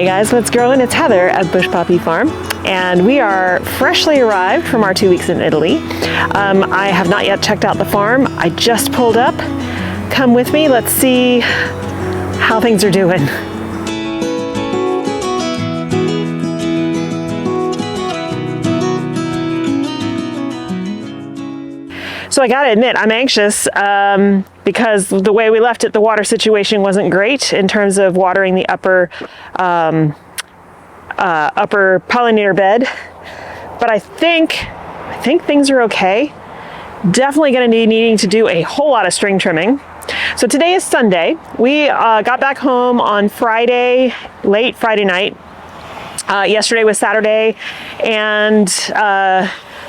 Hey guys, what's growing? It's Heather at Bush Poppy Farm, and we are freshly arrived from our 2 weeks in Italy. I have not yet checked out the farm. I just pulled up. Come with me, let's see how things are doing. So I gotta admit, I'm anxious because the way we left it, the water situation wasn't great in terms of watering the upper pollinator bed. But I think things are okay. Definitely gonna be needing to do a whole lot of string trimming. So today is Sunday. We got back home on Friday, late Friday night. Yesterday was Saturday, and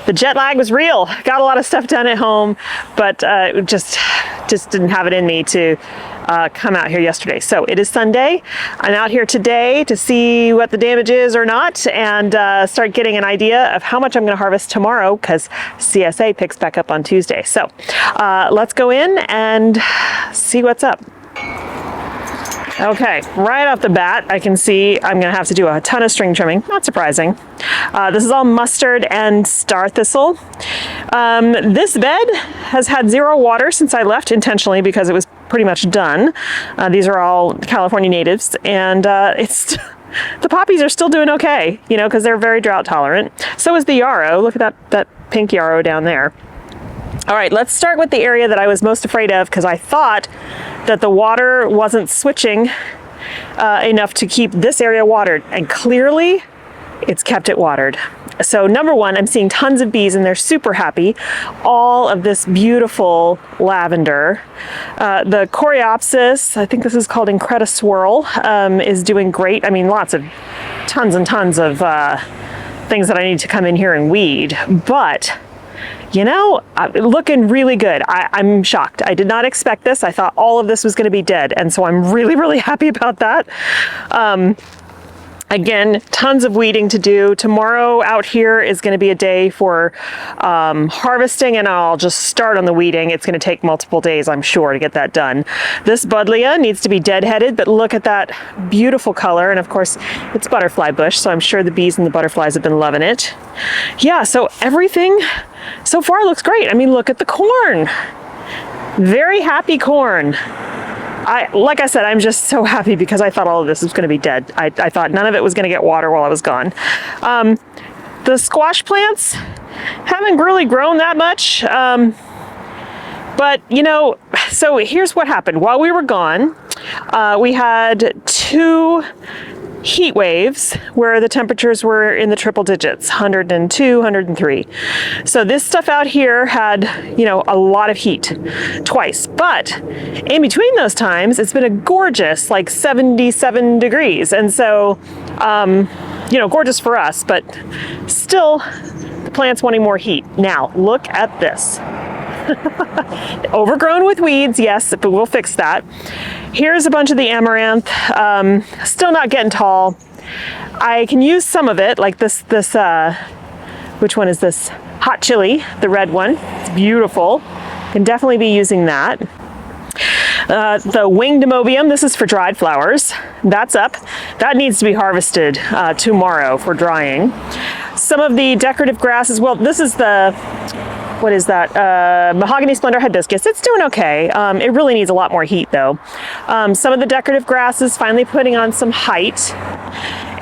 the jet lag was real. Got a lot of stuff done at home, but just didn't have it in me to come out here yesterday. So it is Sunday. I'm out here today to see what the damage is or not, and start getting an idea of how much I'm going to harvest tomorrow, because CSA picks back up on Tuesday. So let's go in and see what's up. Okay, right off the bat, I can see I'm gonna have to do a ton of string trimming, not surprising. This is all mustard and star thistle. This bed has had zero water since I left intentionally because it was pretty much done. These are all California natives, and the poppies are still doing okay, you know, because they're very drought tolerant. So is the yarrow. Look at that pink yarrow down there. All right, let's start with the area that I was most afraid of, because I thought that the water wasn't switching enough to keep this area watered, and clearly it's kept it watered. So number one, I'm seeing tons of bees and they're super happy. All of this beautiful lavender. The Coreopsis, I think this is called Increta Swirl, is doing great. I mean, tons and tons of things that I need to come in here and weed, but you know, looking really good. I'm shocked. I did not expect this. I thought all of this was going to be dead, and so I'm really, really happy about that. Again, tons of weeding to do. Tomorrow out here is going to be a day for harvesting, and I'll just start on the weeding. It's going to take multiple days, I'm sure, to get that done. This buddleia needs to be deadheaded, but look at that beautiful color. And of course, it's butterfly bush, so I'm sure the bees and the butterflies have been loving it. Yeah, so everything so far looks great. I mean, look at the corn. Very happy corn. Like I said, I'm just so happy because I thought all of this was going to be dead. I thought none of it was going to get water while I was gone. The squash plants haven't really grown that much. But, you know, so here's what happened. While we were gone, we had 2 heat waves where the temperatures were in the triple digits, 102, 103. So this stuff out here had, you know, a lot of heat twice, but in between those times, it's been a gorgeous, like 77 degrees. And so, you know, gorgeous for us, but still the plant's wanting more heat. Now, look at this. Overgrown with weeds, yes, but we'll fix that. Here's a bunch of the amaranth, still not getting tall. I can use some of it, like this, which one is this? Hot chili, the red one. It's beautiful. Can definitely be using that. The winged amobium, this is for dried flowers. That's up. That needs to be harvested tomorrow for drying. Some of the decorative grasses, well, this is what is that? Mahogany Splendor hibiscus. It's doing okay. It really needs a lot more heat though. Some of the decorative grasses finally putting on some height.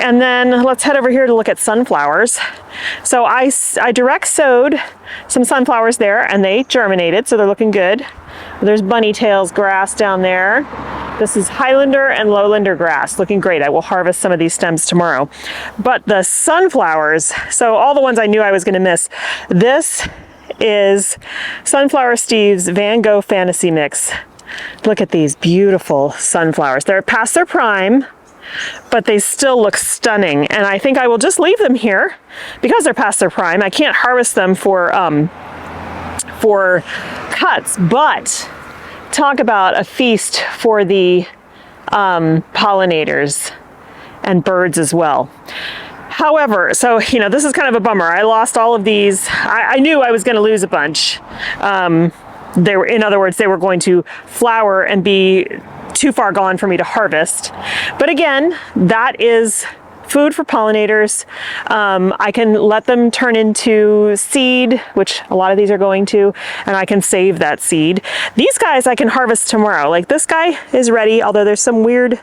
And then let's head over here to look at sunflowers. So I direct sowed some sunflowers there and they germinated, so they're looking good. There's bunny tails grass down there. This is Highlander and Lowlander grass, looking great. I will harvest some of these stems tomorrow. But the sunflowers, so all the ones I knew I was gonna miss, this is Sunflower Steve's Van Gogh Fantasy Mix. Look at these beautiful sunflowers. They're past their prime, but they still look stunning. And I think I will just leave them here because they're past their prime. I can't harvest them for cuts, but talk about a feast for the pollinators and birds as well. However, so, you know, this is kind of a bummer. I lost all of these. I knew I was going to lose a bunch. They were, in other words, they were going to flower and be too far gone for me to harvest. But again, that is food for pollinators. I can let them turn into seed, which a lot of these are going to, and I can save that seed. These guys I can harvest tomorrow. Like this guy is ready, although there's some weird,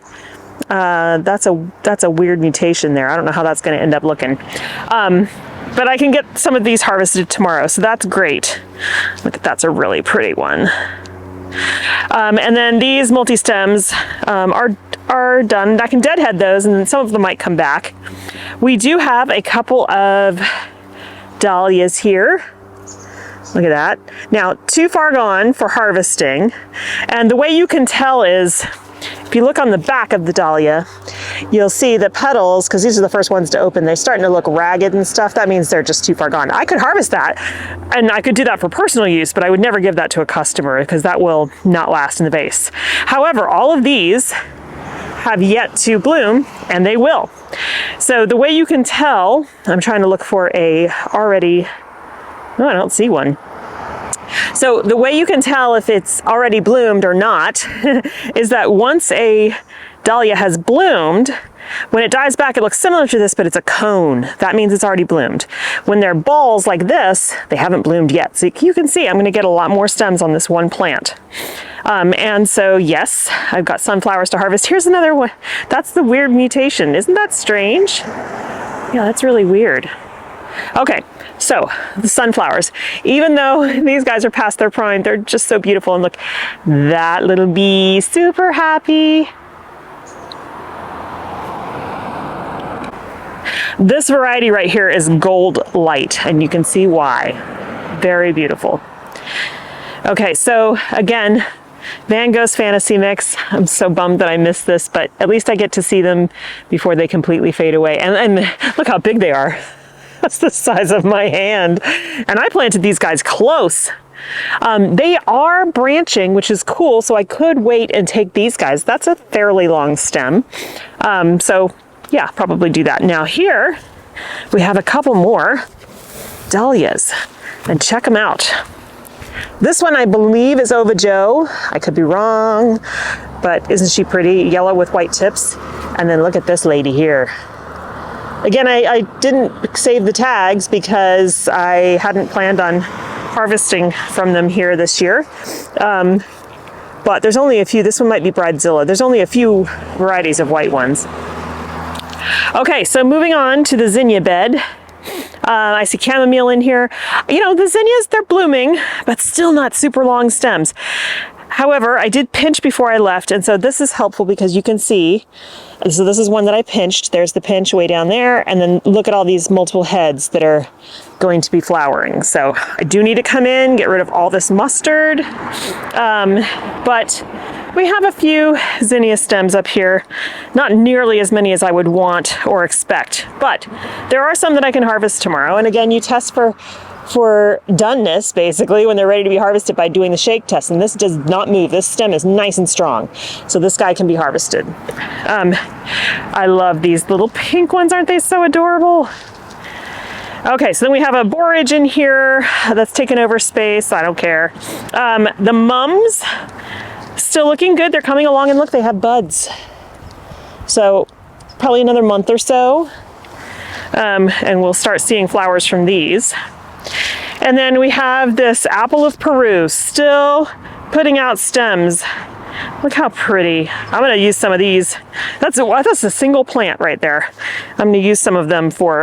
that's a weird mutation there. I don't know how that's gonna end up looking. But I can get some of these harvested tomorrow, so that's great. Look, that's a really pretty one. And then these multi-stems are done. I can deadhead those, and then some of them might come back. We do have a couple of dahlias here. Look at that. Now, too far gone for harvesting. And the way you can tell is, if you look on the back of the dahlia, you'll see the petals, because these are the first ones to open, they're starting to look ragged and stuff. That means they're just too far gone. I could harvest that, and I could do that for personal use, but I would never give that to a customer because that will not last in the vase. However, all of these have yet to bloom, and they will. So the way you can tell, I'm trying to look for a already, oh, I don't see one. So the way you can tell if it's already bloomed or not is that once a dahlia has bloomed, when it dies back, it looks similar to this, but it's a cone. That means it's already bloomed. When they're balls like this, they haven't bloomed yet. So you can see I'm going to get a lot more stems on this one plant. And so, yes, I've got sunflowers to harvest. Here's another one. That's the weird mutation. Isn't that strange? Yeah, that's really weird. Okay, so the sunflowers, even though these guys are past their prime, they're just so beautiful. And look, that little bee, super happy. This variety right here is Gold Light, and you can see why. Very beautiful. Okay, so again, Van Gogh's Fantasy Mix. I'm so bummed that I missed this, but at least I get to see them before they completely fade away. And look how big they are. That's the size of my hand. And I planted these guys close. They are branching, which is cool, so I could wait and take these guys. That's a fairly long stem. So yeah, probably do that. Now here, we have a couple more dahlias, and check them out. This one I believe is Ova Joe. I could be wrong, but isn't she pretty? Yellow with white tips. And then look at this lady here. Again, I didn't save the tags because I hadn't planned on harvesting from them here this year. But there's only a few. This one might be Bridezilla. There's only a few varieties of white ones. Okay, so moving on to the zinnia bed. I see chamomile in here. You know, the zinnias, they're blooming, but still not super long stems. However, I did pinch before I left, and so this is helpful because you can see, so this is one that I pinched. There's the pinch way down there, and then look at all these multiple heads that are going to be flowering. So I do need to come in, get rid of all this mustard, but we have a few zinnia stems up here, not nearly as many as I would want or expect, but there are some that I can harvest tomorrow. And again, you test for doneness basically when they're ready to be harvested by doing the shake test, and this does not move. This stem is nice and strong, so this guy can be harvested. I love these little pink ones. Aren't they so adorable? Okay, so then we have a borage in here that's taken over space. I don't care. The mums, still looking good. They're coming along, and look, they have buds. So probably another month or so, and we'll start seeing flowers from these. And then we have this apple of Peru still putting out stems. Look how pretty. I'm going to use some of these. That's a single plant right there. I'm going to use some of them for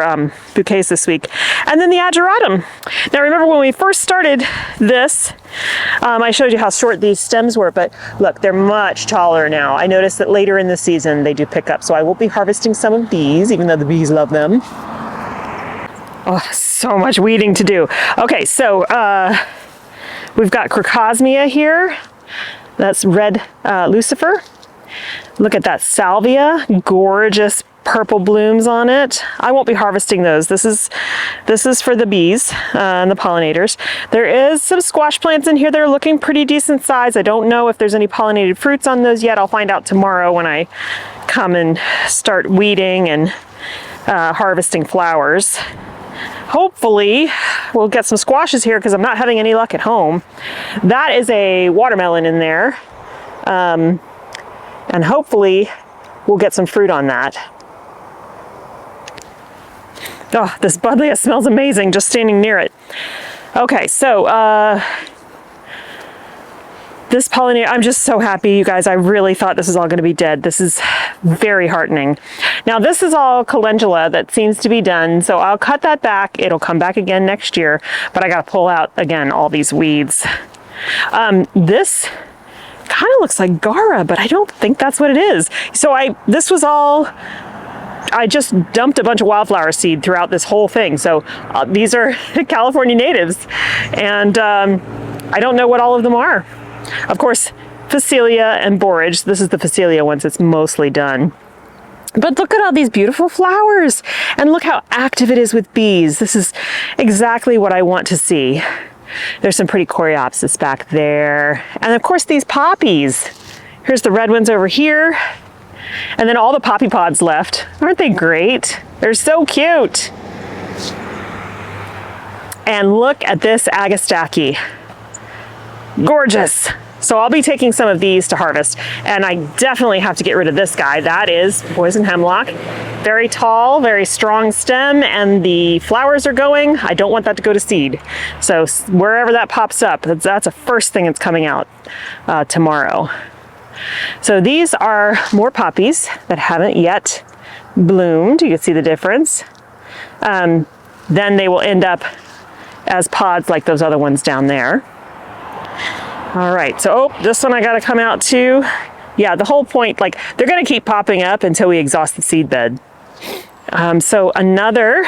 bouquets this week. And then the ageratum. Now remember when we first started this, I showed you how short these stems were, but look, they're much taller now. I noticed that later in the season they do pick up, so I will be harvesting some of these, even though the bees love them. Oh, so much weeding to do. Okay, so we've got Crocosmia here. That's red Lucifer. Look at that salvia, gorgeous purple blooms on it. I won't be harvesting those. This is for the bees and the pollinators. There is some squash plants in here that are looking pretty decent size. I don't know if there's any pollinated fruits on those yet. I'll find out tomorrow when I come and start weeding and harvesting flowers. Hopefully we'll get some squashes here because I'm not having any luck at home. That is a watermelon in there. And hopefully we'll get some fruit on that. Oh, this buddleia smells amazing just standing near it. Okay, so this pollinator, I'm just so happy, you guys. I really thought this was all going to be dead. This is very heartening. Now, this is all calendula that seems to be done, so I'll cut that back. It'll come back again next year, but I got to pull out, again, all these weeds. This kind of looks like Gara, but I don't think that's what it is. So I just dumped a bunch of wildflower seed throughout this whole thing. So these are California natives, and I don't know what all of them are. Of course, Phacelia and Borage. This is the Phacelia once it's mostly done. But look at all these beautiful flowers, and look how active it is with bees. This is exactly what I want to see. There's some pretty Coreopsis back there. And of course, these poppies. Here's the red ones over here. And then all the poppy pods left. Aren't they great? They're so cute. And look at this Agastache. Gorgeous. So I'll be taking some of these to harvest, and I definitely have to get rid of this guy. That is poison hemlock. Very tall, very strong stem, and the flowers are going. I don't want that to go to seed. So wherever that pops up, that's the first thing that's coming out tomorrow. So these are more poppies that haven't yet bloomed. You can see the difference. Then they will end up as pods like those other ones down there. All right, so this one I gotta come out too. Yeah, the whole point, like, they're gonna keep popping up until we exhaust the seed bed. So another,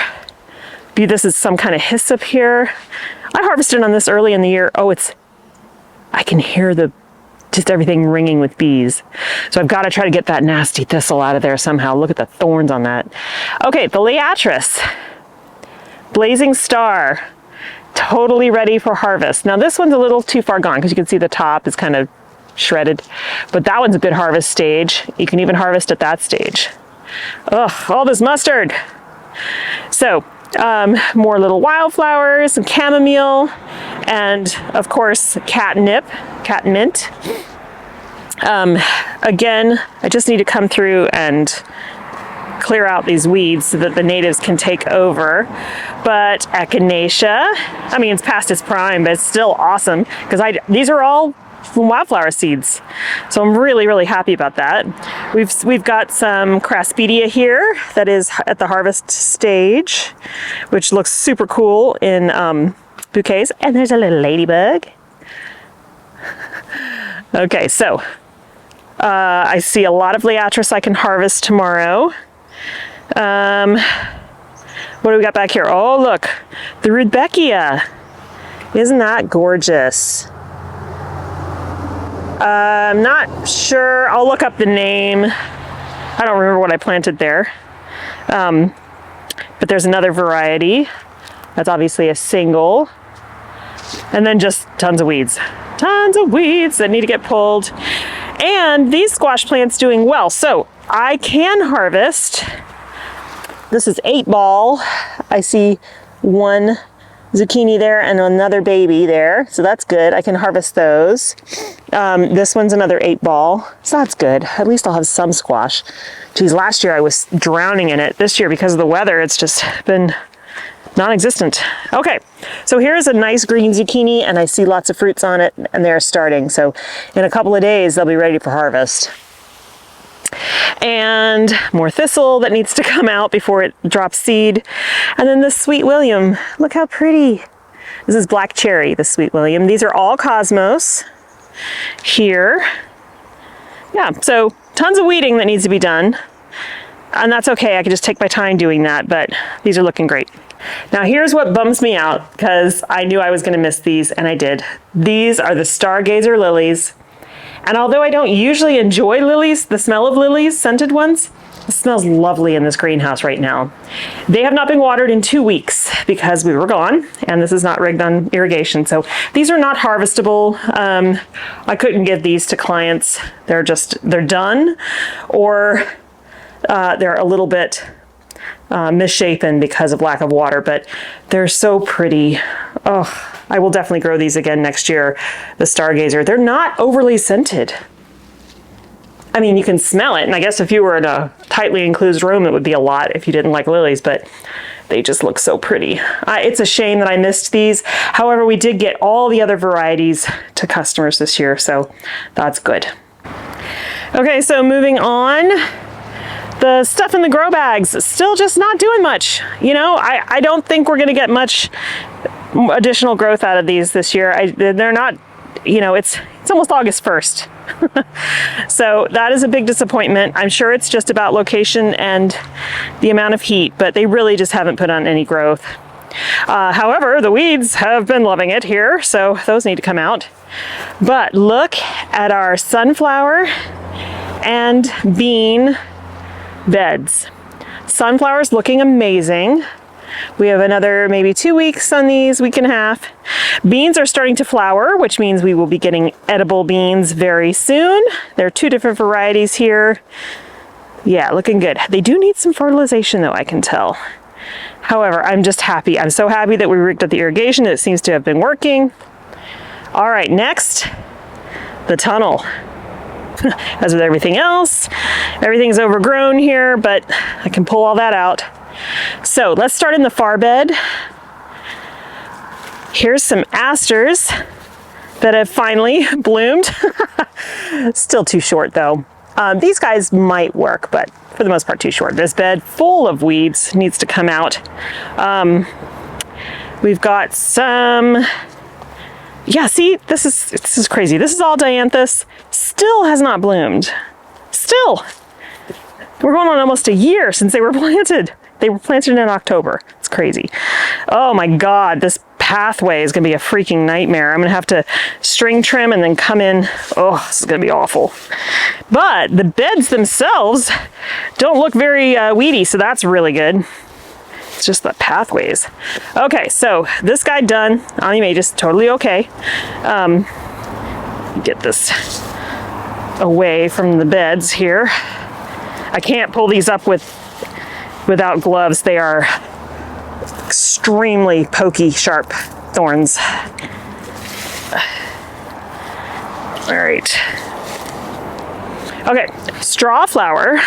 this is some kind of hyssop here. I harvested on this early in the year. Oh, I can hear just everything ringing with bees. So I've gotta try to get that nasty thistle out of there somehow. Look at the thorns on that. Okay, the Liatris, Blazing Star. Totally ready for harvest. Now this one's a little too far gone because you can see the top is kind of shredded, but that one's a good harvest stage. You can even harvest at that stage. Ugh, all this mustard. So more little wildflowers, some chamomile, and of course catnip, catmint. Again, I just need to come through and clear out these weeds so that the natives can take over. But Echinacea, I mean, it's past its prime, but it's still awesome because these are all from wildflower seeds. So I'm really, really happy about that. We've got some Craspedia here that is at the harvest stage, which looks super cool in bouquets. And there's a little ladybug. Okay, so I see a lot of Liatris I can harvest tomorrow. What do we got back here? Oh, look, the Rudbeckia. Isn't that gorgeous? I'm not sure. I'll look up the name. I don't remember what I planted there. But there's another variety. That's obviously a single. And then just tons of weeds. Tons of weeds that need to get pulled. And these squash plants doing well. So I can harvest. This is 8-ball. I see one zucchini there and another baby there. So that's good. I can harvest those. This one's another 8-ball. So that's good. At least I'll have some squash. Geez, last year I was drowning in it. This year, because of the weather, it's just been non-existent. Okay, so here's a nice green zucchini, and I see lots of fruits on it, and they're starting. So in a couple of days, they'll be ready for harvest. And more thistle that needs to come out before it drops seed. And then the Sweet William. Look how pretty. This is Black Cherry, the Sweet William. These are all Cosmos here. Yeah, so tons of weeding that needs to be done. And that's okay, I can just take my time doing that, but these are looking great. Now here's what bums me out, because I knew I was gonna miss these, and I did. These are the Stargazer lilies. And although I don't usually enjoy lilies, the smell of lilies, scented ones, it smells lovely in this greenhouse right now. They have not been watered in 2 weeks because we were gone, and this is not rigged on irrigation. So these are not harvestable. I couldn't give these to clients. They're done, or they're a little bit misshapen because of lack of water, but they're so pretty. Oh, I will definitely grow these again next year, the Stargazer. They're not overly scented. I mean, you can smell it, and I guess if you were in a tightly enclosed room, it would be a lot if you didn't like lilies, but they just look so pretty. It's a shame that I missed these. However, we did get all the other varieties to customers this year, so that's good. Okay, so moving on. The stuff in the grow bags, still just not doing much. You know, I don't think we're gonna get much additional growth out of these this year. They're not, you know, it's almost August 1st. So that is a big disappointment. I'm sure it's just about location and the amount of heat, but they really just haven't put on any growth. However, the weeds have been loving it here, so those need to come out. But look at our sunflower and bean beds. Sunflowers looking amazing. We have another maybe 2 weeks on these, week and a half. Beans are starting to flower, which means we will be getting edible beans very soon. There are 2 different varieties here. Yeah, looking good. They do need some fertilization though, I can tell. However, I'm just happy. I'm so happy that we rigged up the irrigation. It seems to have been working. All right, next, the tunnel. As with everything else, everything's overgrown here, but I can pull all that out. So let's start in the far bed. Here's some asters that have finally bloomed. Still too short though. These guys might work, but for the most part too short. This bed full of weeds needs to come out. We've got some, yeah, see, this is crazy. This is all dianthus, still has not bloomed. Still. We're going on almost a year since they were planted. They were planted in October. It's crazy. Oh my God, this pathway is gonna be a freaking nightmare. I'm gonna have to string trim and then come in. Oh, this is gonna be awful. But the beds themselves don't look very weedy, so that's really good. It's just the pathways. Okay, so this guy done. Onymatus, totally okay. Get this away from the beds here. I can't pull these up without gloves. They are extremely pokey, sharp thorns. All right. Okay, straw flower.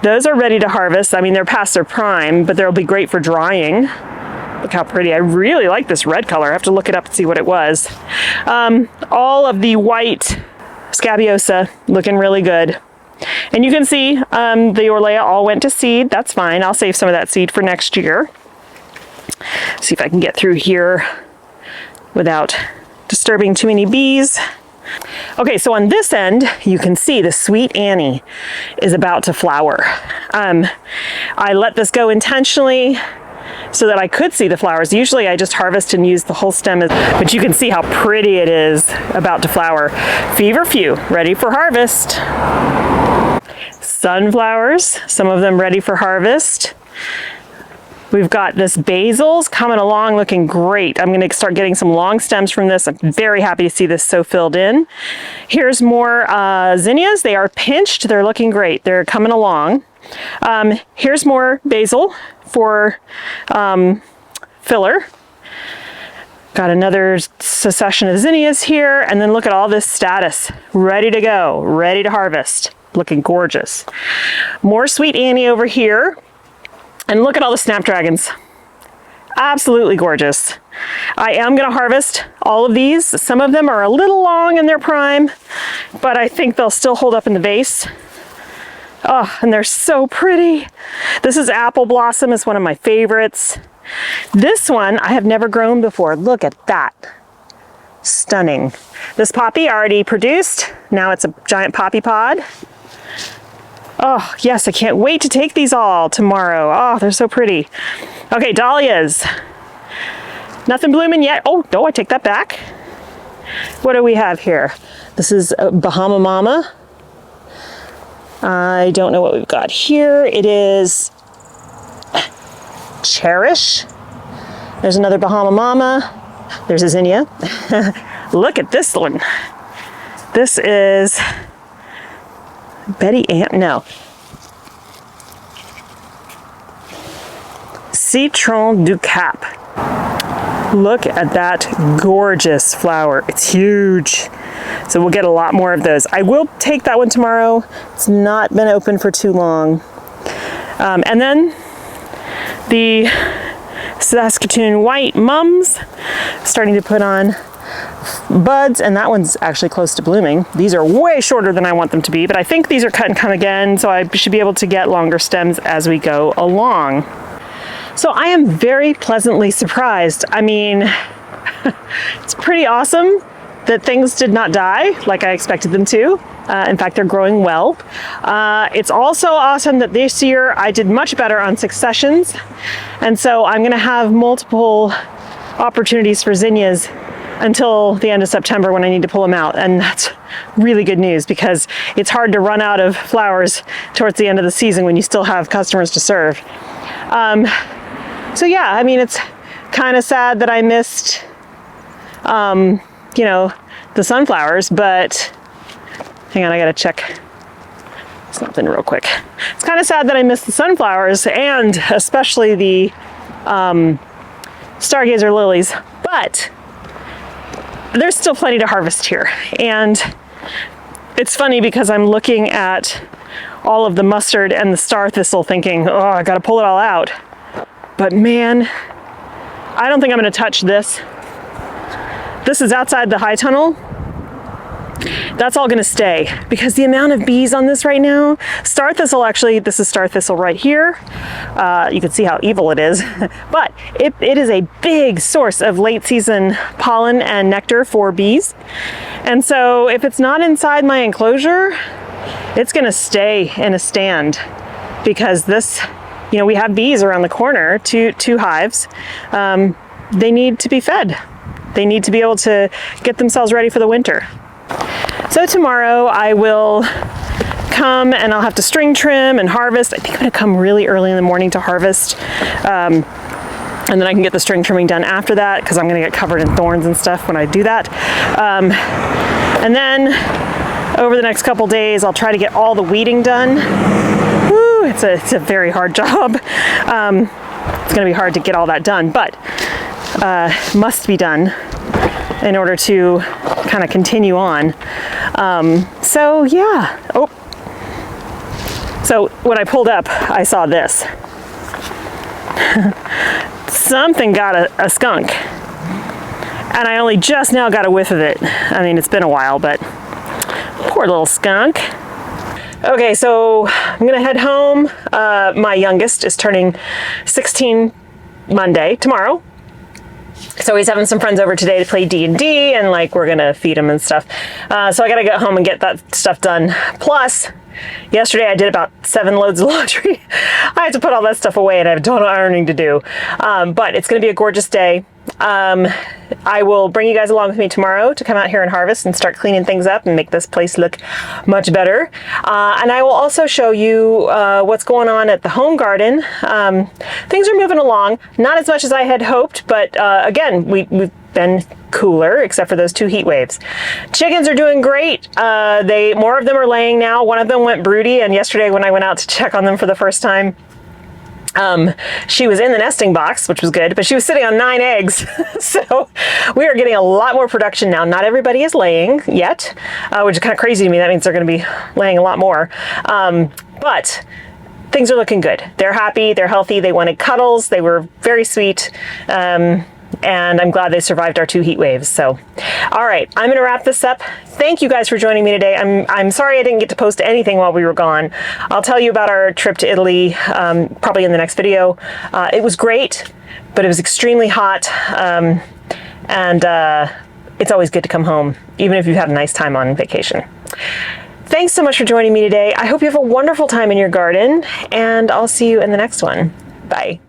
Those are ready to harvest. I mean, they're past their prime, but they'll be great for drying. Look how pretty. I really like this red color. I have to look it up and see what it was. All of the white scabiosa looking really good. And you can see the Orlea all went to seed. That's fine. I'll save some of that seed for next year. See if I can get through here without disturbing too many bees. Okay, so on this end, you can see the Sweet Annie is about to flower. I let this go intentionally so that I could see the flowers. Usually I just harvest and use the whole stem, but you can see how pretty it is about to flower. Feverfew, ready for harvest. Sunflowers, some of them ready for harvest. We've got this basils coming along looking great. I'm going to start getting some long stems from this. I'm very happy to see this so filled in. Here's more zinnias. They are pinched. They're looking great. They're coming along. Here's more basil for filler. Got another succession of zinnias here. And then look at all this status. Ready to go. Ready to harvest. Looking gorgeous. More Sweet Annie over here. And look at all the snapdragons. Absolutely gorgeous. I am gonna harvest all of these. Some of them are a little long in their prime, but I think they'll still hold up in the vase. Oh, and they're so pretty. This is Apple Blossom, it's one of my favorites. This one I have never grown before. Look at that. Stunning. This poppy already produced. Now it's a giant poppy pod. Oh, yes, I can't wait to take these all tomorrow. Oh, they're so pretty. Okay, dahlias. Nothing blooming yet. Oh, no, I take that back. What do we have here? This is Bahama Mama. I don't know what we've got here. It is Cherish. There's another Bahama Mama. There's a zinnia. Look at this one. This is Betty Ann, no. Citron du Cap. Look at that gorgeous flower. It's huge. So we'll get a lot more of those. I will take that one tomorrow. It's not been open for too long. And then the Saskatoon White Mums starting to put on buds, and that one's actually close to blooming. These are way shorter than I want them to be, but I think these are cut and come again, so I should be able to get longer stems as we go along. So I am very pleasantly surprised. I mean, it's pretty awesome that things did not die like I expected them to. In fact, they're growing well. It's also awesome that this year I did much better on successions. And so I'm gonna have multiple opportunities for zinnias until the end of September when I need to pull them out. And that's really good news because it's hard to run out of flowers towards the end of the season when you still have customers to serve. So yeah, I mean, it's kind of sad that I missed, you know, the sunflowers, but hang on, I gotta check something real quick. It's kind of sad that I missed the sunflowers and especially the stargazer lilies, but there's still plenty to harvest here. And it's funny because I'm looking at all of the mustard and the star thistle thinking, oh, I gotta pull it all out. But man, I don't think I'm gonna touch this. This is outside the high tunnel. That's all gonna stay because the amount of bees on this right now, star thistle, actually, this is star thistle right here. You can see how evil it is, but it is a big source of late season pollen and nectar for bees. And so if it's not inside my enclosure, it's gonna stay in a stand because this, you know, we have bees around the corner, two hives. They need to be fed. They need to be able to get themselves ready for the winter. So tomorrow I will come and I'll have to string trim and harvest. I think I'm gonna come really early in the morning to harvest. And then I can get the string trimming done after that because I'm gonna get covered in thorns and stuff when I do that. And then over the next couple days, I'll try to get all the weeding done. Woo, it's a very hard job. It's gonna be hard to get all that done, but must be done in order to kind of continue on. So yeah. Oh. So when I pulled up, I saw this. Something got a skunk. And I only just now got a whiff of it. I mean, it's been a while, but poor little skunk. Okay, so I'm gonna head home. My youngest is turning 16 Monday, tomorrow. So he's having some friends over today to play D&D and like we're gonna feed him and stuff. So I gotta get home and get that stuff done. Plus, yesterday I did about 7 loads of laundry. I had to put all that stuff away and I have a ton of ironing to do. But it's gonna be a gorgeous day. I will bring you guys along with me tomorrow to come out here and harvest and start cleaning things up and make this place look much better. And I will also show you what's going on at the home garden. Things are moving along, not as much as I had hoped, but again, we've been cooler except for those 2 heat waves. Chickens are doing great. More of them are laying now. One of them went broody, and yesterday when I went out to check on them for the first time, she was in the nesting box, which was good, but she was sitting on 9 eggs. So we are getting a lot more production now. Not everybody is laying yet, which is kind of crazy to me. That means they're going to be laying a lot more. But things are looking good. They're happy, they're healthy, they wanted cuddles, they were very sweet. And I'm glad they survived our 2 heat waves. So, all right, I'm gonna wrap this up. Thank you guys for joining me today. I'm sorry I didn't get to post anything while we were gone. I'll tell you about our trip to Italy probably in the next video. It was great, but it was extremely hot. And it's always good to come home, even if you've had a nice time on vacation. Thanks so much for joining me today. I hope you have a wonderful time in your garden, and I'll see you in the next one. Bye.